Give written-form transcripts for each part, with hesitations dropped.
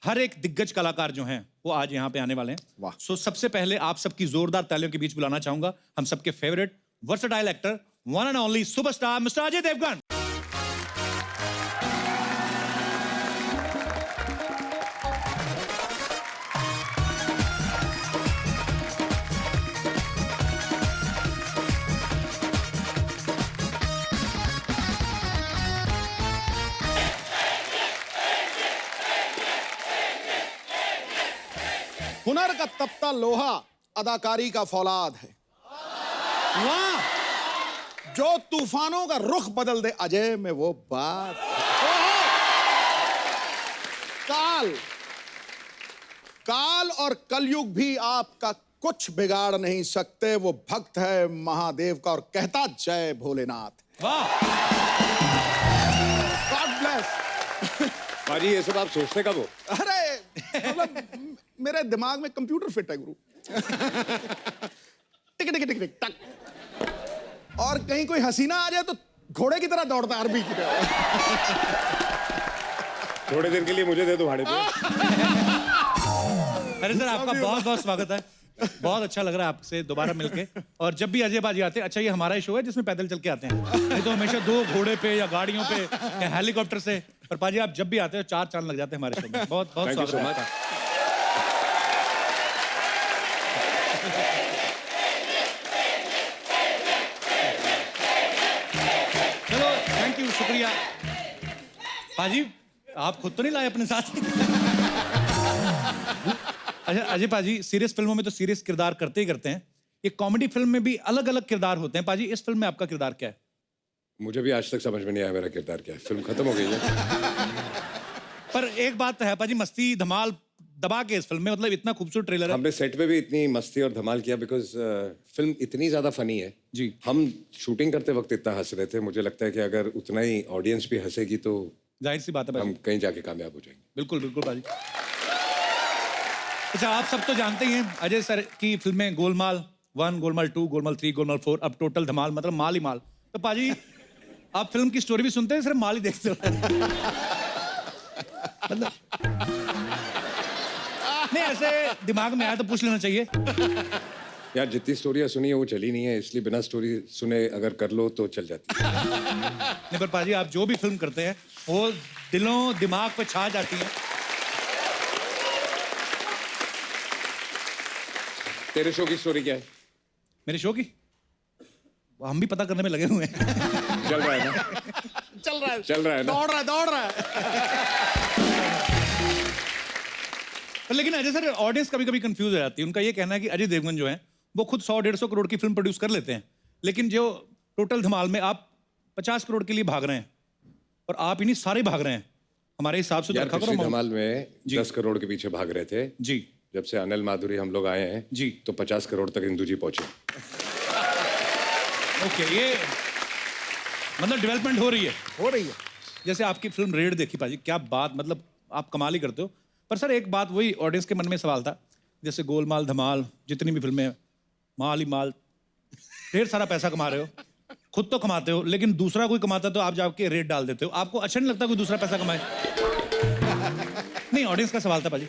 हर एक दिग्गज कलाकार जो हैं वो आज यहाँ पे आने वाले हैं। वाह। सो सबसे पहले आप सबकी जोरदार तालियों के बीच बुलाना चाहूंगा हम सबके favourite versatile actor one and only superstar mister Ajay Devgan. हुनर का तपता लोहा अदाकारी का फौलाद है। वाह। जो तूफानों का रुख बदल दे अजय में वो बात है। काल और कलयुग भी आपका कुछ बिगाड़ नहीं सकते। वो भक्त है महादेव का और कहता जय भोलेनाथ। वाह। God bless. बाजी ये सब आप सोचते कब हो? अरे मतलब मेरे दिमाग में कंप्यूटर फिट है गुरु। टिक टिक टिक टिक टक। और कहीं कोई हसीना आ जाए तो घोड़े की तरह दौड़ता है, अरबी की तरह। थोड़े दिन के लिए मुझे दे दो भाड़े पे। अरे सर आपका बहुत बहुत स्वागत है। बहुत अच्छा लग रहा है आपसे दोबारा मिलके। और जब भी अजय बाजी आते हैं, अच्छा ये हमारा ही शो है जिसमें पैदल चल के आते हैं, नहीं तो हमेशा दो घोड़े पे या गाड़ियों पे या हेलीकॉप्टर से। पर पाजी आप जब भी आते हो 4 चांद लग जाते हैं हमारे शो में। बहुत बहुत Thank you स्वागत so है much. आपका। चलो थैंक यू, शुक्रिया। पाजी आप खुद तो नहीं लाए अपने साथ? अच्छा अजय पाजी सीरियस फिल्मों में तो सीरियस किरदार करते ही करते हैं, ये कॉमेडी फिल्म में भी अलग अलग किरदार होते हैं। पाजी इस फिल्म में आपका किरदार क्या है? मुझे भी आज तक समझ में नहीं आया मेरा किरदार क्या है। फिल्म खत्म हो गई है। पर एक बात है पाजी, मस्ती धमाल दबा के इस फिल्म में, मतलब इतना खूबसूरत ट्रेलर है। हमने सेट पे भी इतनी मस्ती और धमाल किया बिकॉज फिल्म इतनी ज्यादा फनी है जी। हम शूटिंग करते वक्त इतना हंस रहे थे, मुझे लगता है कि अगर उतना ही ऑडियंस भी हंसेगी तो जाहिर सी बात है हम पाजी। कहीं जाके कामयाब हो जाएंगे। बिल्कुल बिल्कुल पाजी। अच्छा आप सब तो जानते ही हैं अजय सर की फिल्में गोलमाल 1, गोलमाल 2, गोलमाल 3, गोलमाल 4, अब टोटल धमाल, मतलब माल ही माल। तो पाजी आप फिल्म की स्टोरी भी सुनते हैं, सिर्फ माल ही देखते हो? मतलब नहीं, ऐसे दिमाग में आया तो पूछ लेना चाहिए। यार जितनी स्टोरियां सुनी है वो चली नहीं है, इसलिए बिना स्टोरी सुने अगर कर लो तो चल जाती है। नहीं पर पाजी आप जो भी फिल्म करते हैं वो दिलों दिमाग पे छा जाती है। तेरे शो की स्टोरी क्या है? मेरे शो की हम भी पता करने में लगे हुए हैं। चल रहा है ना? चल रहा है, चल रहा है ना? दौड़ रहा है। पर लेकिन अजय सर ऑडियंस कभी कभी कंफ्यूज हो जाती है। उनका ये कहना है कि अजय देवगन जो है वो खुद 100-150 करोड़ की फिल्म प्रोड्यूस कर लेते हैं, लेकिन जो टोटल धमाल में आप 50 करोड़ के लिए भाग रहे हैं और आप इन्हीं सारे भाग रहे हैं। हमारे हिसाब से तो यार रखा पिछली करो धमाल में 10 करोड़ के पीछे भाग रहे थे। जी जब से अनिल माधुरी हम लोग आए हैं जी तो 50 करोड़ तक इंदू जी पहुंचे। ओके, ये मतलब डेवलपमेंट हो रही है। है। जैसे आपकी फिल्म रेड देखी पाजी, क्या बात, मतलब आप कमाल ही करते हो। पर सर एक बात वही ऑडियंस के मन में सवाल था, जैसे गोलमाल धमाल जितनी भी फिल्में हैं, माल ही माल, ढेर सारा पैसा कमा रहे हो, खुद तो कमाते हो, लेकिन दूसरा कोई कमाता तो आप जाके रेट डाल देते हो। आपको अच्छा नहीं लगता कोई दूसरा पैसा कमाए? नहीं, ऑडियंस का सवाल था पाजी।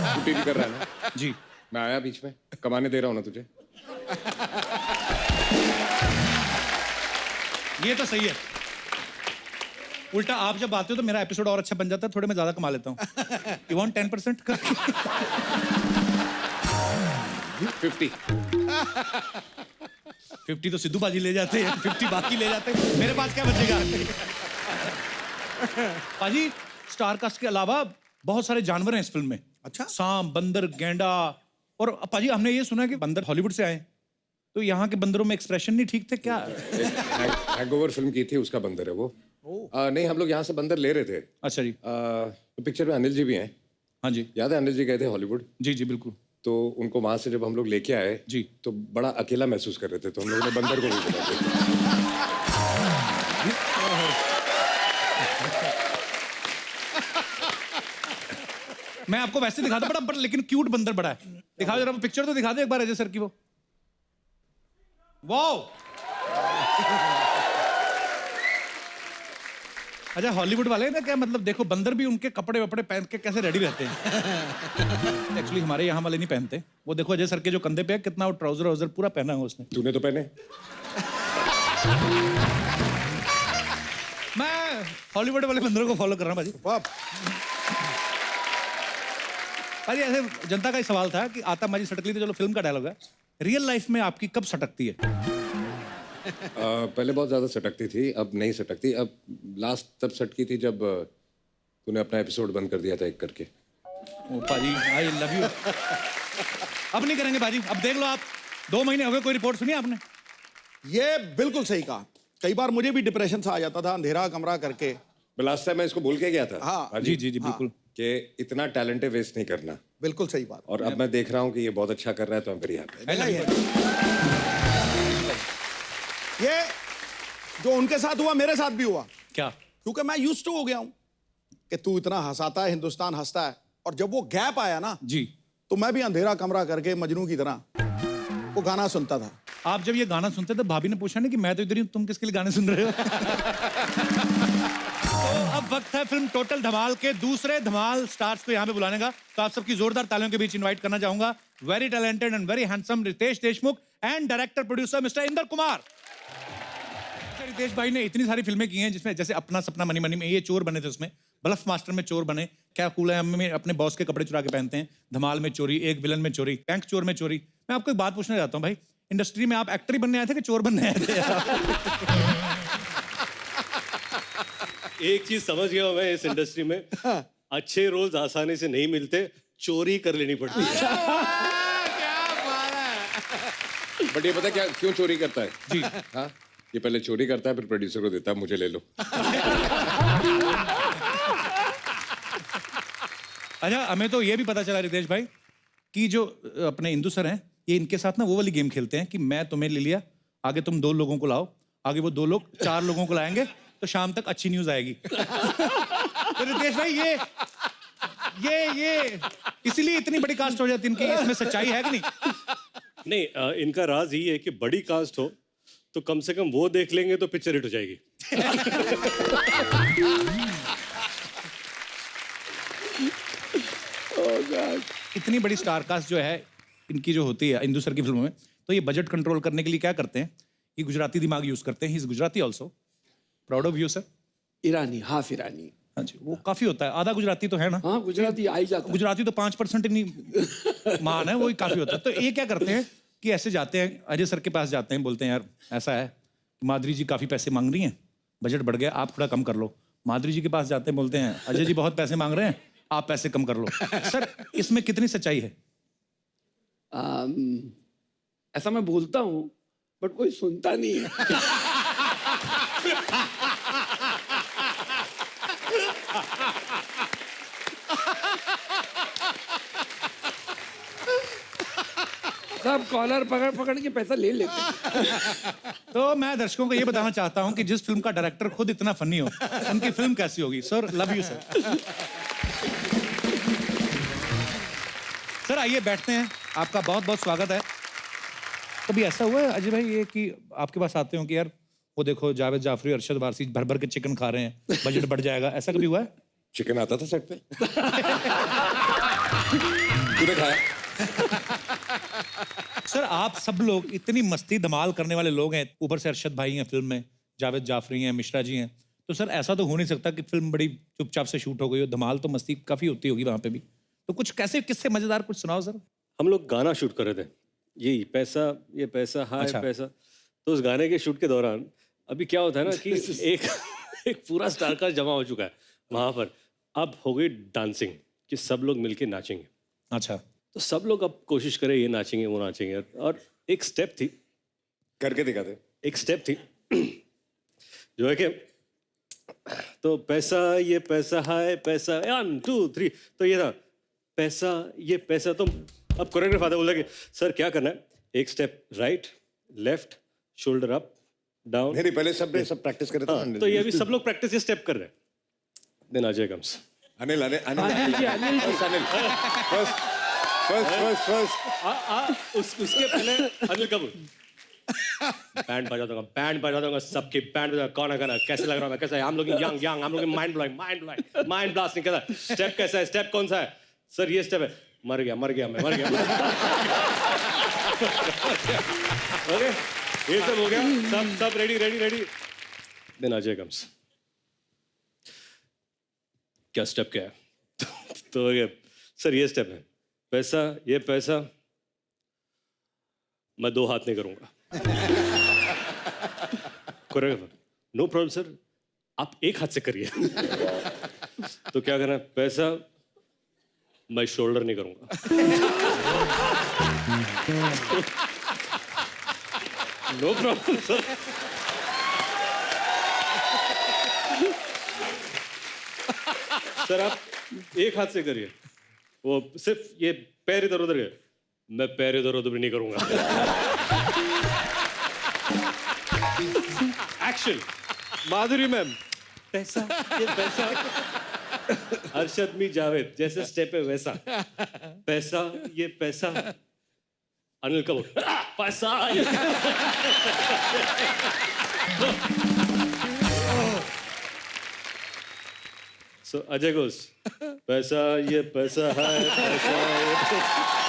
छुट्टी भी कर रहा है ना? जी मैं आया बीच में, कमाने दे रहा हूँ ना तुझे। ये तो सही है। उल्टा आप जब आते हो तो मेरा एपिसोड और अच्छा बन जाता है, थोड़े मैं ज्यादा कमा लेता हूँ। You want 10%? 50 तो सिद्धू बाजी ले जाते हैं, 50 बाकी ले जाते हैं, मेरे पास क्या बचेगा? पाजी स्टार कास्ट के अलावा बहुत सारे जानवर हैं इस फिल्म में। अच्छा। सांप, बंदर, गेंडा। और पाजी हमने ये सुना है कि बंदर हॉलीवुड से आए, तो यहाँ के बंदरों में एक्सप्रेशन नहीं ठीक थे क्या? हैंगओवर फिल्म की थी, उसका बंदर है वो। नहीं, हम लोग यहाँ से बंदर ले रहे थे। अच्छा जी। तो पिक्चर में अनिल जी भी हैं। हाँ जी याद है अनिल जी गए थे हॉलीवुड? जी जी बिल्कुल। तो उनको वहां से जब हम लोग लेके आए जी तो बड़ा अकेला महसूस कर रहे थे, तो हम लोगों ने बंदर को भी बुला दिया। मैं आपको वैसे दिखाता बड़ा बड़ा, लेकिन क्यूट बंदर बड़ा है। दिखाओ जरा वो पिक्चर तो दिखा दे एक बार अजय सर की वो। वाओ अच्छा हॉलीवुड वाले ना क्या मतलब देखो बंदर भी उनके कपड़े वपड़े पहन के कैसे रेडी रहते हैं एक्चुअली हमारे यहाँ वाले नहीं पहनते वो देखो अजय सर के जो कंधे पे है कितना वो ट्राउजर वाउजर पूरा पहना है उसने तूने तो पहने मैं हॉलीवुड वाले बंदरों को फॉलो कर रहा हूँ भाजी वाह, भाजी ऐसे जनता का ही सवाल था कि आता माजी सटकली तो चलो फिल्म का डायलॉग है रियल लाइफ में आपकी कब सटकती है पहले बहुत ज्यादा सटकती थी अब नहीं सटकती अब लास्ट तब सटकी थी जब तूने अपना एपिसोड बंद कर दिया था एक करके ओ पाजी आई लव यू अब नहीं करेंगे पाजी अब देख लो आप 2 महीने हो गए कोई रिपोर्ट सुनी आपने ये बिल्कुल सही कहा। कई बार मुझे भी डिप्रेशन सा आ जाता था अंधेरा कमरा करके। लास्ट टाइम मैं इसको भूल के गया था हाँ। जी जी जी बिल्कुल कि इतना टैलेंट वेस्ट नहीं करना बिल्कुल सही बात। और अब मैं देख रहा हूँ कि ये बहुत अच्छा कर रहा है तो आई एम वेरी हैप्पी ये जो उनके साथ हुआ मेरे साथ भी हुआ क्या क्योंकि मैं यूज्ड टू हो गया हूं कि तू इतना हंसाता है हिंदुस्तान हंसता है और जब वो गैप आया ना जी तो मैं भी अंधेरा कमरा करके मजनू की तरह वो गाना सुनता था। आप जब ये गाना सुनते तो भाभी ने पूछा नहीं कि मैं तो इधर ही हूं, तुम किसके लिए गाने सुन रहे हो तो अब वक्त है फिल्म टोटल धमाल के दूसरे धमाल स्टार्स को यहाँ पे बुलाने का तो आप सबकी जोरदार तालियों के बीच इनवाइट करना चाहूंगा very talented and very handsome Ritesh Deshmukh and director producer mister Inder Kumar. Ritesh भाई ने इतनी सारी फिल्में की हैं जिसमें जैसे अपना सपना मनी मनी में ये चोर बने थे उसमें ब्लफ मास्टर में चोर बने क्या कूल है में अपने बॉस के कपड़े चुरा के पहनते हैं धमाल में चोरी एक विलन में चोरी बैंक चोर में चोरी। मैं आपको एक बात पूछना चाहता हूँ भाई इंडस्ट्री में आप एक्टर ही बनने आए थे कि चोर बनने आए थे एक चीज समझ गया हूं मैं इस इंडस्ट्री में अच्छे रोल्स आसानी से नहीं मिलते चोरी कर लेनी पड़ती है बट ये पता क्या क्यों चोरी करता है जी हाँ ये पहले चोरी करता है फिर प्रोड्यूसर को देता है मुझे ले लो अच्छा हमें तो ये भी पता चला रितेश भाई कि जो अपने इंदु सर हैं ये इनके साथ ना वो वाली गेम खेलते हैं कि मैं तुम्हें ले लिया आगे तुम 2 लोगों को लाओ आगे वो 2 लोग 4 लोगों को लाएंगे तो शाम तक अच्छी न्यूज आएगी तो रितेश भाई ये इसीलिए इतनी बड़ी कास्ट हो जाती है इनकी इसमें सच्चाई है कि नहीं नहीं इनका राज यही है कि बड़ी कास्ट हो तो कम से कम वो देख लेंगे तो पिक्चर हिट हो जाएगी इतनी बड़ी स्टार कास्ट जो है इनकी जो होती है इंदु सर की फिल्मों में तो ये बजट कंट्रोल करने के लिए क्या करते हैं ये गुजराती दिमाग यूज करते हैं ही is Gujarati also proud of you sir Irani half Irani हाँ जी वो काफी होता है आधा गुजराती तो है ना हाँ गुजराती आ ही जाता है। गुजराती तो 5% ही नहीं मान है वही काफी होता है तो ये क्या करते हैं कि ऐसे जाते हैं अजय सर के पास जाते हैं बोलते हैं यार ऐसा है माधुरी जी काफी पैसे मांग रही हैं बजट बढ़ गया आप थोड़ा कम कर लो माधुरी जी के पास जाते हैं बोलते हैं अजय जी बहुत पैसे मांग रहे हैं आप पैसे कम कर लो सर इसमें कितनी सच्चाई है ऐसा मैं बोलता हूँ बट कोई सुनता नहीं है सब कॉलर पकड़ पकड़ के पैसा ले लेते हैं। तो मैं दर्शकों को ये बताना चाहता हूं कि जिस फिल्म का डायरेक्टर खुद इतना फनी हो उनकी फिल्म कैसी होगी sir love you sir sir आइए बैठते हैं आपका बहुत बहुत स्वागत है कभी ऐसा हुआ है अजय भाई ये कि आपके पास आते हो कि यार वो देखो जावेद जाफरी अरशद वारसी भर भर के चिकन खा रहे हैं बजट बढ़ जाएगा ऐसा कभी हुआ है चिकन आता था सेट पे तूने खाया सर आप सब लोग इतनी मस्ती धमाल करने वाले लोग हैं ऊपर से अरशद भाई हैं फिल्म में जावेद जाफरी हैं मिश्रा जी हैं तो सर ऐसा तो हो नहीं सकता कि फिल्म बड़ी चुपचाप से शूट हो गई हो धमाल तो मस्ती काफी होती होगी वहां पे भी तो कुछ कैसे किससे मजेदार कुछ सुनाओ सर हम लोग गाना शूट कर रहे थे ये पैसा हाय अच्छा। पैसा तो उस गाने के शूट के दौरान अभी क्या होता है ना कि एक पूरा स्टार कास्ट जमा हो चुका है वहां पर अब हो गई डांसिंग कि सब लोग मिलके नाचेंगे अच्छा तो सब लोग अब कोशिश करें ये नाचेंगे वो नाचेंगे और एक स्टेप थी करके दिखाते एक स्टेप थी जो है कि तो पैसा ये पैसा हाय पैसा 1 2 3 तो ये था पैसा ये पैसा तो अब कोरियोग्राफ आता बोला कि सर क्या करना है एक step right left shoulder up down नहीं पहले सब प्रैक्टिस करे थे तो ये अभी सब लोग प्रैक्टिस ये स्टेप कर रहे हैं then Ajay comes Anil first उसके पहले अनिल कपूर बैंड बजा दूंगा सबकी बैंड बजा कौन है गाना कैसे लग रहा है कैसा है हम लोग यंग यंग हम लोग माइंड ब्लोइंग माइंड ब्लास्टिंग कैसा स्टेप कैसा है स्टेप कौन सा है सर ये स्टेप है मर गया मैं मर गया ओके ये सब हो गया सब रेडी देन अजय कम्स क्या स्टेप क्या है तो ये सर ये स्टेप है ये पैसा मैं 2 हाथ नहीं करूंगा कोरियोग्राफर नो प्रॉब्लम सर आप 1 हाथ से करिए तो क्या करना है पैसा मैं शोल्डर नहीं करूंगा नो प्रॉब्लम सर सर आप 1 हाथ से करिए वो सिर्फ ये पैर इधर उधर है मैं पैर इधर उधर भी नहीं करूंगा एक्शन माधुरी मैम पैसा ये पैसा अरशद मी जावेद जैसे स्टेप है वैसा पैसा ये पैसा अनिल कपूर पैसा सो अजय घोष पैसा ये पैसा है पैसा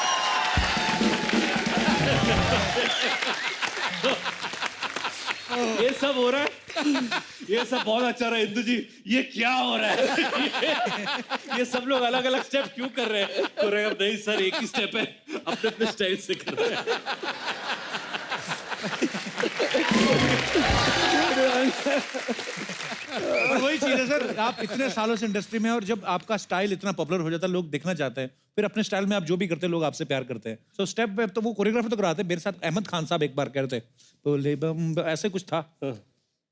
ये सब हो रहा है ये सब बहुत अच्छा रहा है इंदु जी ये क्या हो रहा है ये सब लोग अलग अलग स्टेप क्यों कर रहे हैं कोरियोग्राफर नहीं सर एक ही स्टेप है अपने अपने स्टाइल से कर रहे हैं और वही चीज है सर आप इतने सालों से इंडस्ट्री में हैं और जब आपका स्टाइल इतना पॉपुलर हो जाता है लोग देखना चाहते हैं फिर अपने स्टाइल में आप जो भी करते हैं लोग आपसे प्यार करते हैं सो स्टेप पे तो वो कोरियोग्राफर तो कराते हैं मेरे साथ अहमद खान साहब एक बार कह रहे थे बोले बम ऐसे कुछ था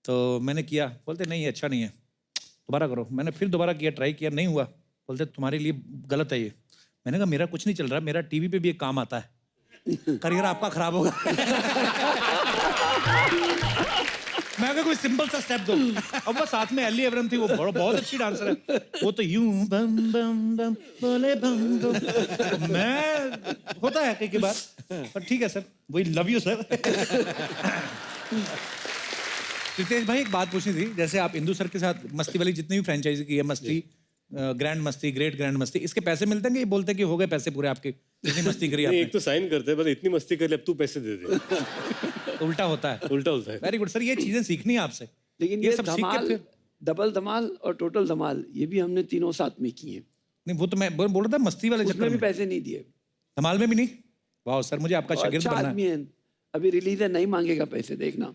तो मैंने किया बोलते नहीं ये अच्छा नहीं है दोबारा करो मैंने फिर दोबारा किया ट्राई किया नहीं हुआ बोलते तुम्हारे लिए गलत है ये मैंने कहा मेरा कुछ नहीं चल रहा मेरा टीवी पे भी एक काम आता है करियर आपका खराब होगा मैं कहा कोई सिंपल सा स्टेप दो अब वो साथ में एली एवरन थी वो बहुत अच्छी डांसर है वो तो यूं बम बम बम बोले बम बम मैं होता है कई बार पर ठीक है सर वही लव यू सर रितेश भाई एक बात पूछनी थी जैसे आप इंदु सर के साथ मस्ती वाली जितनी भी फ्रेंचाइजी की है मस्ती ग्रैंड मस्ती ग्रेट ग्रैंड मस्ती इसके पैसे मिलते हैं कि ये बोलते हैं कि हो गए पैसे पूरे आपके जितनी मस्ती करी नहीं, आपने एक तो साइन करते हैं बस इतनी मस्ती कर ले अब तू पैसे दे दे उल्टा होता है उल्टा है वेरी गुड सर ये चीजें सीखनी है आपसे लेकिन ये सब सीख के धमाल फिर डबल धमाल और टोटल धमाल ये भी हमने तीनों साथ में किए नहीं वो तो मैं बोल रहा था मस्ती वाले उसमें चक्कर भी में पैसे नहीं दिए धमाल में भी नहीं वाह सर मुझे आपका और शागिर्द अच्छा बनना है आदमी है अभी रिलीज है नहीं मांगेगा पैसे देखना